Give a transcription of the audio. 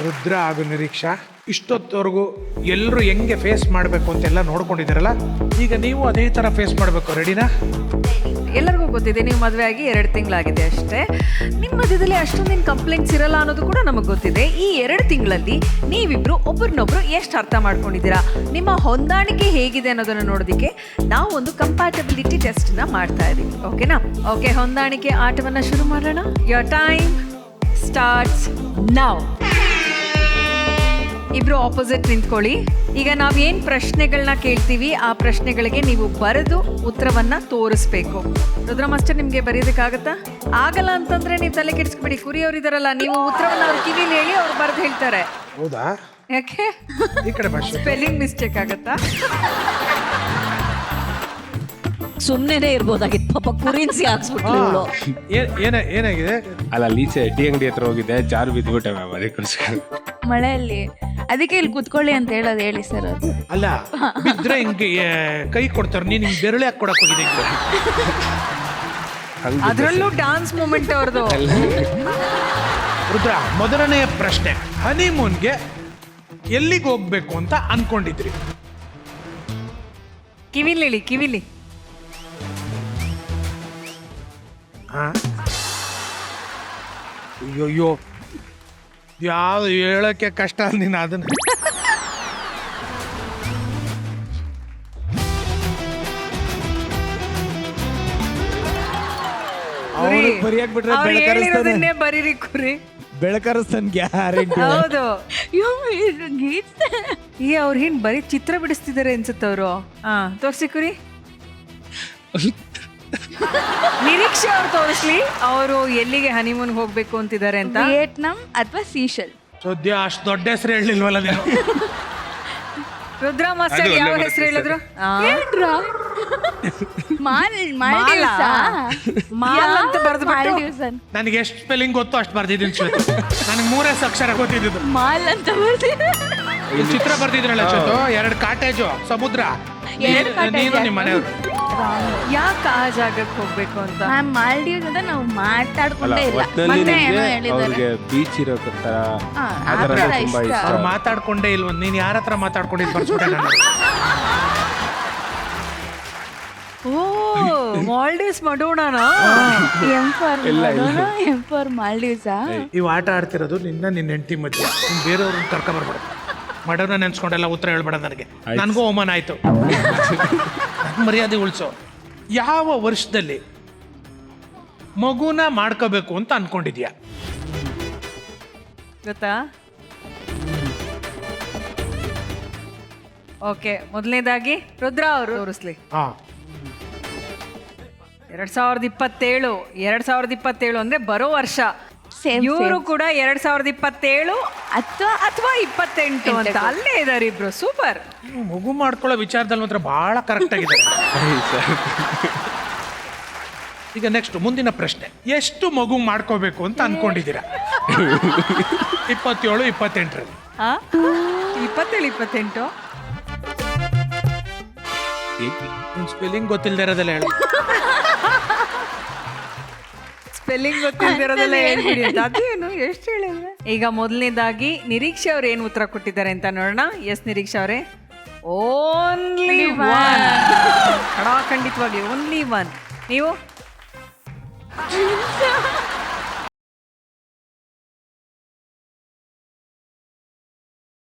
ರುದ್ರ ಹಾಗೂ ನಿರೀಕ್ಷಾ ಇಷ್ಟೊತ್ತವರೆಗೂ ಎಲ್ಲರೂ ಹೆಂಗೆ ಫೇಸ್ ಮಾಡಬೇಕು ಅಂತೆಲ್ಲ ನೋಡ್ಕೊಂಡಿದ್ದೀರಲ್ಲ, ಈಗ ನೀವು ಅದೇ ಥರ ಫೇಸ್ ಮಾಡಬೇಕು. ರೆಡಿನಾ? ಎಲ್ಲರಿಗೂ ಗೊತ್ತಿದೆ, ನೀವು ಮದುವೆ ಆಗಿ 2 ತಿಂಗಳಾಗಿದೆ ಅಷ್ಟೇ. ನಿಮ್ಮ ಮಧ್ಯದಲ್ಲಿ ಅಷ್ಟೊಂದೇನು ಕಂಪ್ಲೇಂಟ್ಸ್ ಇರಲ್ಲ ಅನ್ನೋದು ಕೂಡ ನಮಗೆ ಗೊತ್ತಿದೆ. ಈ 2 ತಿಂಗಳಲ್ಲಿ ನೀವಿಬ್ರು ಒಬ್ಬರನ್ನೊಬ್ರು ಎಷ್ಟು ಅರ್ಥ ಮಾಡ್ಕೊಂಡಿದ್ದೀರಾ, ನಿಮ್ಮ ಹೊಂದಾಣಿಕೆ ಹೇಗಿದೆ ಅನ್ನೋದನ್ನು ನೋಡೋದಕ್ಕೆ ನಾವು ಒಂದು ಕಂಪ್ಯಾಟಬಿಲಿಟಿ ಟೆಸ್ಟ್ನ ಮಾಡ್ತಾ ಇದ್ದೀವಿ. ಓಕೆನಾ? ಓಕೆ, ಹೊಂದಾಣಿಕೆ ಆಟವನ್ನು ಶುರು ಮಾಡೋಣ. Your time starts now. ಇಬ್ರು ಆಪೋಸಿಟ್ ನಿಂತ್ಕೊಳ್ಳಿ. ಈಗ ನಾವೇನು ಪ್ರಶ್ನೆಗಳನ್ನ ಕೇಳ್ತೀವಿ ಆ ಪ್ರಶ್ನೆಗಳಿಗೆ ನೀವು ಬರೆದು ಉತ್ತರವನ್ನ ತೋರಿಸ್ಬೇಕು. ರುದ್ರ ಮಾಸ್ಟರ್, ನಿಮ್ಗೆ ಬರೆಯೋದಕ್ಕಾಗತ್ತಾ? ಆಗಲ್ಲ ಅಂತಂದ್ರೆ ನೀವು ತಲೆ ಕೆಡಿಸ್ಬಿಡಿ. ಕುರಿಯವ್ರಿದಾರಲ್ಲ, ನೀವು ಉತ್ತರವನ್ನ ಅವ್ರ ಕಿವಿಲಿ ಹೇಳಿ, ಅವ್ರು ಬರೆದು ಹೇಳ್ತಾರೆ. ಹೌದಾ? ಯಾಕೆ ಈ ಕಡೆ ಭಾಷೆ ಸ್ಪೆಲ್ಲಿಂಗ್ ಮಿಸ್ಟೇಕ್ ಆಗತ್ತಾ? ಸುಮ್ಮನೆ ಇರ್ಬೋದಾಗಿತ್ತು, ಪಾಪ ಕುರಿನ್ಸಿ ಹಾಕ್ಸ್ಬಿಟ್ಲು. ಏನಾಗಿದೆ? ಅಲ್ಲ, ಲೀಚೆ ಟೀ ಅಂಗಡಿ ಹತ್ರ ಹೋಗಿದ್ದೆ, ಜಾರು ಬಿದ್ದುಬಿಟ್ಟೆ ಮ್ಯಾಮ್, ಅದಕ್ಕೋಸ್ಕರ. ಮಳೆಯಲ್ಲಿ ಅದಕ್ಕೆ ಇಲ್ಲಿ ಕುತ್ಕೊಳ್ಳಿ ಅಂತ ಹೇಳೋದು. ಹೇಳಿ ಸರ್. ಅದು ಅಲ್ಲ, ಬಿದ್ರೆ ಹಿಂಗೆ ಕೈ ಕೊಡ್ತಾರೆ, ನೀನು ಹಿಂಗೆ ಬೆರಳೆ ಹಾಕಿ ಕೊಡಕ್ ಹೋಗಿದೆ. ಅದರಲ್ಲೂ ಡಾನ್ಸ್ ಮೂಮೆಂಟ್ ಅವ್ರದ್ದು. ರುದ್ರ, ಮೊದಲನೆಯ ಪ್ರಶ್ನೆ, ಹನಿಮೂನ್ಗೆ ಎಲ್ಲಿಗೆ ಹೋಗ್ಬೇಕು ಅಂತ ಅನ್ಕೊಂಡಿದ್ರಿ? ಕಿವಿಲಿ ಹೇಳಿ, ಕಿವಿಲಿ. ಅಯ್ಯೋ, ಯಾವ್ದು ಹೇಳಕ್ಕೆ ಕಷ್ಟ ನೀನು ಅದನ್ನ. ಬರಿಯಾಕ್ ಬಿಟ್ರೆ ಅವ್ರು ಹೇಳಿರೋದನ್ನೇ ಬರೀರಿ ಕುರಿ. ಬೆಳಕರಿಸ್ತಾನೆ ಗ್ಯಾರಂಟಿ. ಹೌದು. ಗೀತ್ ಈ ಅವ್ರ ಹಿಂಗ್ ಬರೀ ಚಿತ್ರ ಬಿಡಿಸ್ತಿದ್ದಾರೆ ಅನ್ಸುತ್ತೆ ಅವರು. ತೋರ್ಸಿ ಕುರಿ. ನಿರೀಕ್ಷೆ ಅವ್ರು ತೋರಿಸ್ಲಿ, ಅವರು ಎಲ್ಲಿಗೆ ಹನಿಮೂನ್ ಹೋಗ್ಬೇಕು ಅಂತಿದ್ದಾರೆ ಅಂತ. ವಿಯೆಟ್ನಾಂ ಅಥವಾ ಸೀಶೆಲ್. ಸದ್ಯ ಅಷ್ಟು ದೊಡ್ಡ ಹೆಸರು ಹೇಳಿಲ್ವಲ್ಲ ನೀವು. ರುದ್ರ ಮಾಸ್ಟರ್ ಯಾವ ಹೆಸರು ಹೇಳಿದ್ರು? ಮಾಲ್ ಅಂತ ಬರ್ದ್ಬಿಟ್ಟು ನನಗೆ ಎಷ್ಟು ಸ್ಪೆಲ್ಲಿಂಗ್ ಗೊತ್ತು ಅಷ್ಟು ಬರ್ದಿದ್ದೀನಿ ಶ್ವೇತು. ನನಗೆ 3 ಅಕ್ಷರ ಗೊತ್ತಿದ್ದು. ಮಾಲ್ ಅಂತ ಬರ್ದಿದ್ರು. ಚಿತ್ರ ಬರ್ದಿದ್ರಲ್ಲ ಶ್ವೇತು, 2 ಕಾಟೇಜು, ಸಮುದ್ರ, ನೀನು ನಿಮ್ಮ ಮನೆಯವರು. ಯಾಕೆ ಆ ಜಾಗಕ್ಕೆ ಹೋಗ್ಬೇಕು ಅಂತ? ಮ್ಯಾಮ್, ಮಾಲ್ಡೀವ್ಸ್ ಅಂತ ನಾವು ಮಾತಾಡ್ಕೊಂಡೇ ಇಲ್ಲ. ಒಟ್ಟಿನಲ್ಲಿ ಮತ್ತೆ ಏನೋ ಹೇಳಿದ್ದಾರೆ. ಅವ್ರಿಗೆ ಬೀಚ್ ಇರೋ ತರ ಹಾ, ಆ ಥರ ಆ ಥರ ತುಂಬಾ ಇಷ್ಟ. ಇಷ್ಟ. ಅವ್ರು ಮಾತಾಡ್ಕೊಂಡೇ ಇಲ್ವ? ನೀನು ಯಾರ ಹತ್ರ ಮಾತಾಡ್ಕೊಂಡಿದ್ದು ಬರ್ಸ್ಬಿಟ್ಟೆ ನಾನು. ಓ, ಮಾಲ್ಡೀವ್ಸ್ ಮಾಡೋಣನಾ? ಎಂ ಫಾರ್ ಮಾಲ್ಡೀವ್ಸಾ? ಇವು ಆಟ ಆಡ್ತಿರೋದು ನಿನ್ನ ಹೆಂಡತಿ ಮಧ್ಯೆ. ನೀನು ಬೇರೆಯವ್ರನ್ನ ಕರ್ಕೊಂಬರ್ಬೇಡ. ಮಾಡೋಣ ನೆನ್ಸ್ಕೊಂಡೆಲ್ಲ ಉತ್ತರ ಹೇಳ್ಬೇಡ ನನಗೆ. ನನಗೂ ಅವಮಾನ ಆಯ್ತು. ನನ್ನ ಮರ್ಯಾದೆ ಉಳಿಸೋ. ಯಾವ ವರ್ಷದಲ್ಲಿ ಮಗುನ ಮಾಡ್ಕೋಬೇಕು ಅಂತ ಅನ್ಕೊಂಡಿದ್ಯಾ? ಗೊತ್ತಾ? ಓಕೆ, ಮೊದಲನೇದಾಗಿ ರುದ್ರ ಅವರು ತೋರಿಸ್ಲಿ. 2027 ಅಂದ್ರೆ ಬರೋ ವರ್ಷ. ಇವರು ಕೂಡ 2027 ಅಥವಾ 28 ಅಂತ ಅಲ್ಲೇ ಇದಾರೆ ಇಬ್ರು. ಸೂಪರ್. ಮಗು ಮಾಡ್ಕೊಳ್ಳೋ ವಿಚಾರದಲ್ಲಿ ಮಾತ್ರ ಬಹಳ ಕರೆಕ್ಟ್ ಆಗಿದೆ. ಈಗ ನೆಕ್ಸ್ಟ್ ಮುಂದಿನ ಪ್ರಶ್ನೆ, ಎಷ್ಟು ಮಗು ಮಾಡ್ಕೋಬೇಕು ಅಂತ ಅನ್ಕೊಂಡಿದ್ದೀರಾ? 27, 28ರಲ್ಲಿ. 27, 28 ಸ್ಪೆಲ್ಲಿಂಗ್ ಗೊತ್ತಿಲ್ಲದೆ ಇರೋದಲ್ಲ ಹೇಳಿ. ಸ್ಪೆಲ್ಲಿಂಗ್ ಗೊತ್ತಿರೋದೆಲ್ಲ ಹೇಳ್ಬಿಡಿ ಅಂತ. ಅದೇನು ಎಷ್ಟು ಹೇಳಿದ್ರೆ. ಈಗ ಮೊದಲನೇದಾಗಿ ನಿರೀಕ್ಷೆ ಅವ್ರು ಏನು ಉತ್ತರ ಕೊಟ್ಟಿದ್ದಾರೆ ಅಂತ ನೋಡೋಣ. ಎಸ್ ನಿರೀಕ್ಷೆ ಅವರೇ, ಓನ್ಲಿ 1. ಖಂಡಿತವಾಗಿ ಓನ್ಲಿ 1. ನೀವು